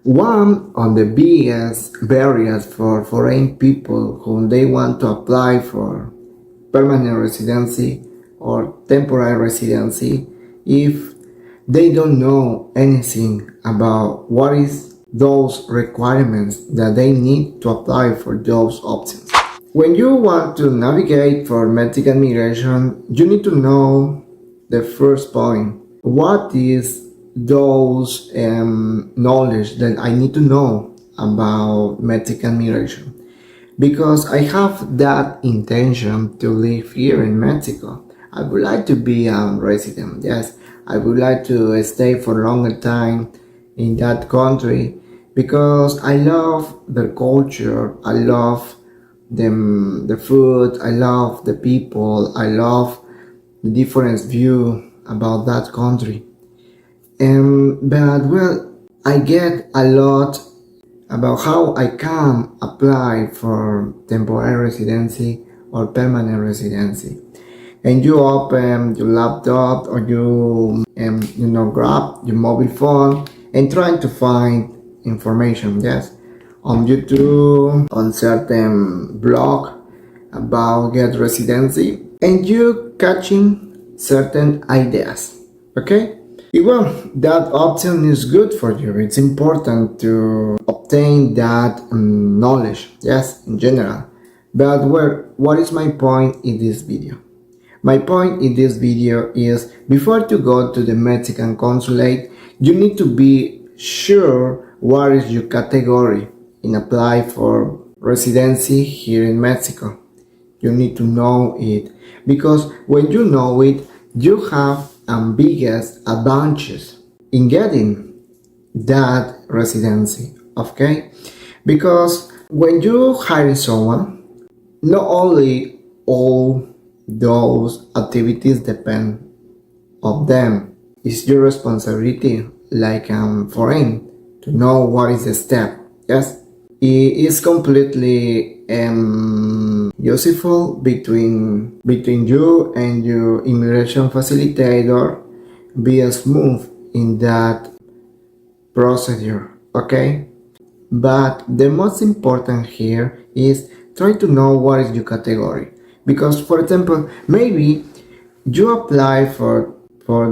One of the biggest barriers for foreign people who they want to apply for permanent residency or temporary residency if they don't know anything about what is those requirements that they need to apply for those options. When you want to navigate for Mexican migration, you need to know the first point. What is those knowledge that I need to know about Mexican migration? Because I have that intention to live here in Mexico. I would like to be a resident, yes. I would like to stay for a longer time in that country because I love their culture, I love the food, I love the people, I love the different view about that country. But well, I get a lot about how I can apply for temporary residency or permanent residency. And you open your laptop or you grab your mobile phone and trying to find information, yes, on YouTube, on certain blog about get residency, and you catching certain ideas, okay? Well, that option is good for you. It's important to obtain that knowledge, yes, in general. But what is my point in this video? My point in this video is before to go to the Mexican consulate, you need to be sure what is your category in apply for residency here in Mexico. You need to know it because when you know it, you have biggest advantages in getting that residency, okay? Because when you hire someone, not only all those activities depend of them, it's your responsibility like foreign to know what is the step, yes? It is completely useful between you and your immigration facilitator. Be smooth in that procedure, okay? But the most important here is try to know what is your category, because for example, maybe you apply for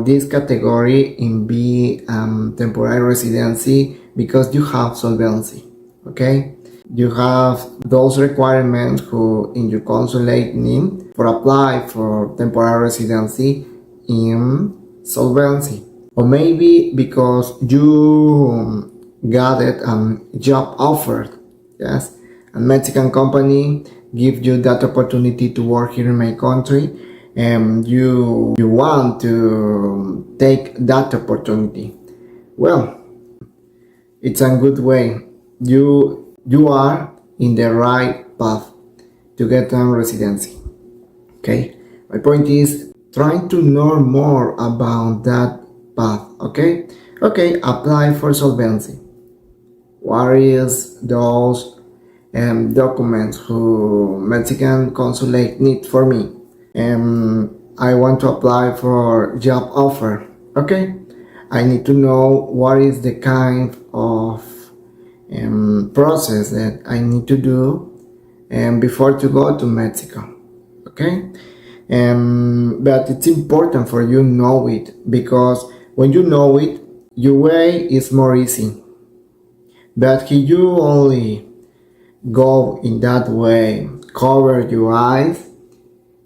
this category in B temporary residency because you have solvency, okay? You have those requirements who in your consulate need for apply for temporary residency in solvency. Or maybe because you got it job offered, yes, a Mexican company give you that opportunity to work here in my country and you want to take that opportunity. Well, it's a good way. You are in the right path to get a residency, okay? My point is trying to know more about that path, okay? Okay, apply for solvency. What is those documents who Mexican consulate need for me? I want to apply for job offer, okay? I need to know what is the kind of process that I need to do before to go to Mexico, okay? But it's important for you know it, because when you know it, your way is more easy. But if you only go in that way, cover your eyes,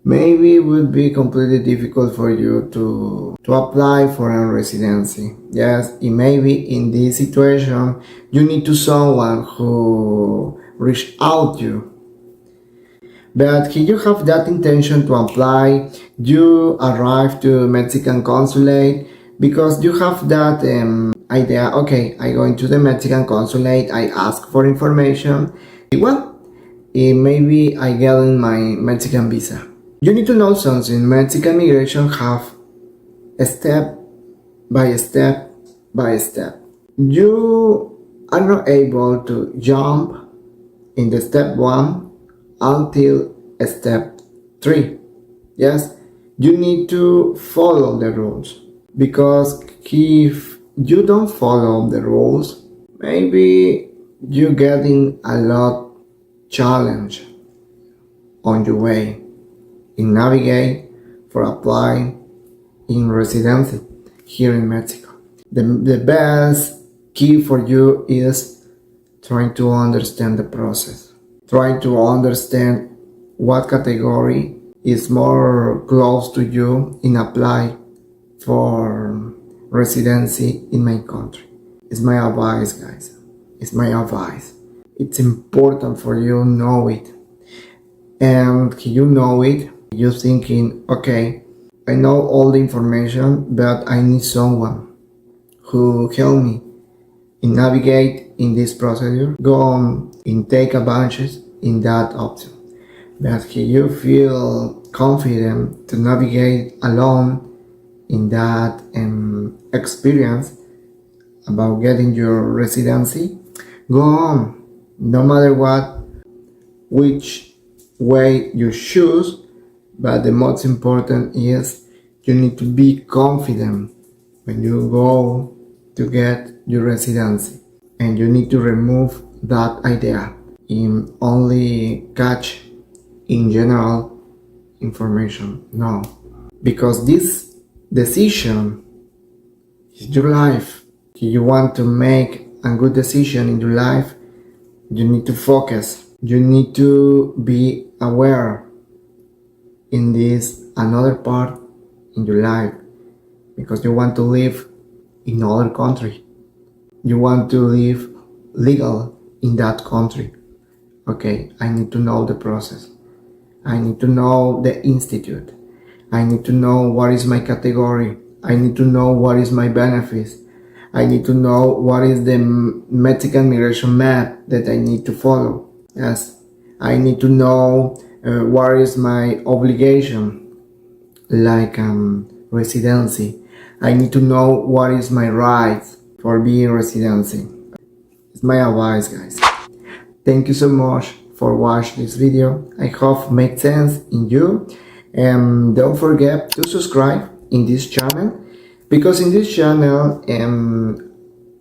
maybe it would be completely difficult for you to apply for a residency. Yes, it may be in this situation you need to someone who reach out to you. But if you have that intention to apply, you arrive to Mexican consulate because you have that idea, okay, I go into the Mexican consulate, I ask for information, well, maybe I get in my Mexican visa. You need to know something. Mexican migration have a step by step by step. You are not able to jump in the step 1 until step 3. Yes, you need to follow the rules, because if you don't follow the rules, maybe you getting a lot challenge on your way in navigate for applying in residency here in Mexico. The best key for you is trying to understand the process. Try to understand what category is more close to you in apply for residency in my country. It's my advice, guys. It's my advice. It's important for you know it. And you know it, you're thinking, okay, I know all the information, but I need someone who help me in navigate in this procedure. Go on and take advantage in that option. But you feel confident to navigate alone in that experience about getting your residency, go on. No matter what, which way you choose, but the most important is you need to be confident when you go to get your residency, and you need to remove that idea in only catch in general information. No, because this decision is your life. If you want to make a good decision in your life, you need to focus. You need to be aware in this another part in your life, because you want to live in another country. You want to live legal in that country. Okay, I need to know the process. I need to know the institute. I need to know what is my category. I need to know what is my benefits. I need to know what is the Mexican migration map that I need to follow. Yes, I need to know what is my obligation, like residency. I need to know what is my rights for being residency. It's my advice, guys. Thank you so much for watching this video. I hope it makes sense in you. And don't forget to subscribe in this channel, because in this channel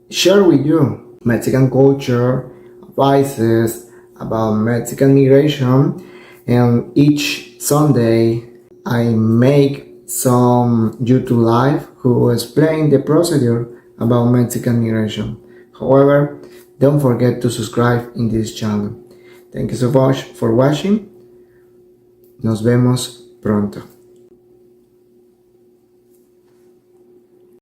share with you Mexican culture, advices about Mexican migration, and each Sunday I make some YouTube live who explain the procedure about Mexican migration. However, don't forget to subscribe in this channel. Thank you so much for watching. Nos vemos pronto.